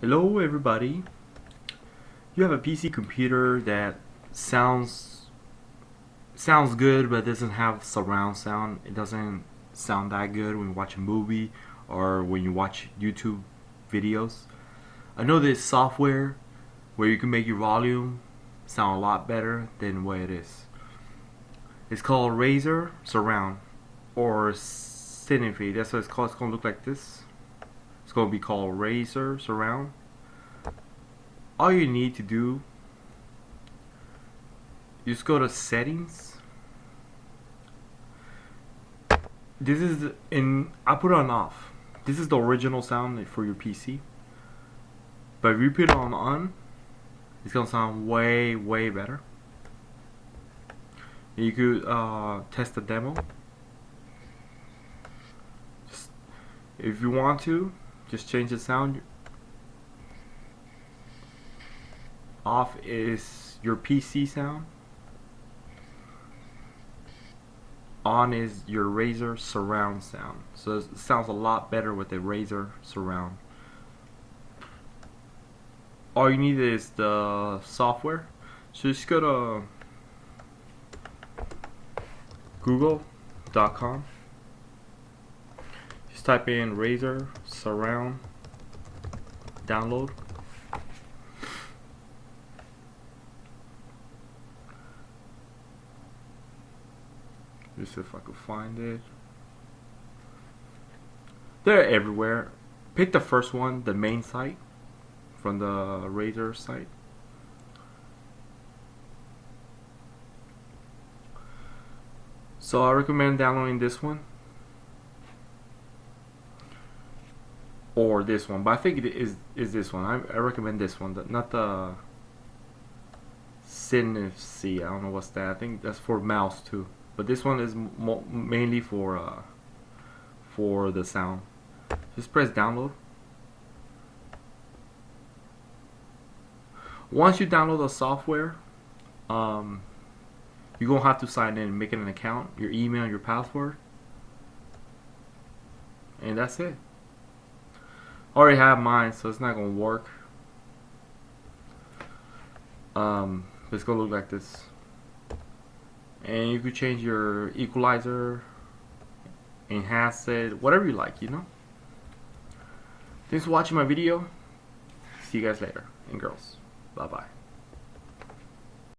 Hello everybody. You have a PC computer that sounds good but doesn't have surround sound. It doesn't sound that good when you watch a movie or when you watch YouTube videos. I know there's software where you can make your volume sound a lot better than what it is. It's called Razer Surround or Cinefi. That's what it's called. It's gonna look like this. It's gonna be called Razer Surround. All you need to do, you just go to settings. This is I put it on off. This is the original sound for your PC. But if you put it on, it's gonna sound way better. You could test the demo. Just, if you want to, just change the sound. Off is your PC sound. On is your Razer surround sound. So it sounds a lot better with the Razer surround. All you need is the software. So just go to google.com. Just type in Razer surround, download. Just see if I could find it. They're everywhere. Pick the first one, the main site from the Razer site. So I recommend downloading this one or this one, but I think it is this one. I recommend this one, not the Cinefi. I don't know what's that. I think that's for mouse too. But this one is mainly for the sound. Just press download. Once you download the software, you're gonna have to sign in, make an account, your email, your password, and that's it. I already have mine, so it's not gonna work. It's gonna look like this. And you could change your equalizer, enhance it, whatever you like, you know. Thanks for watching my video. See you guys later. And girls, bye bye.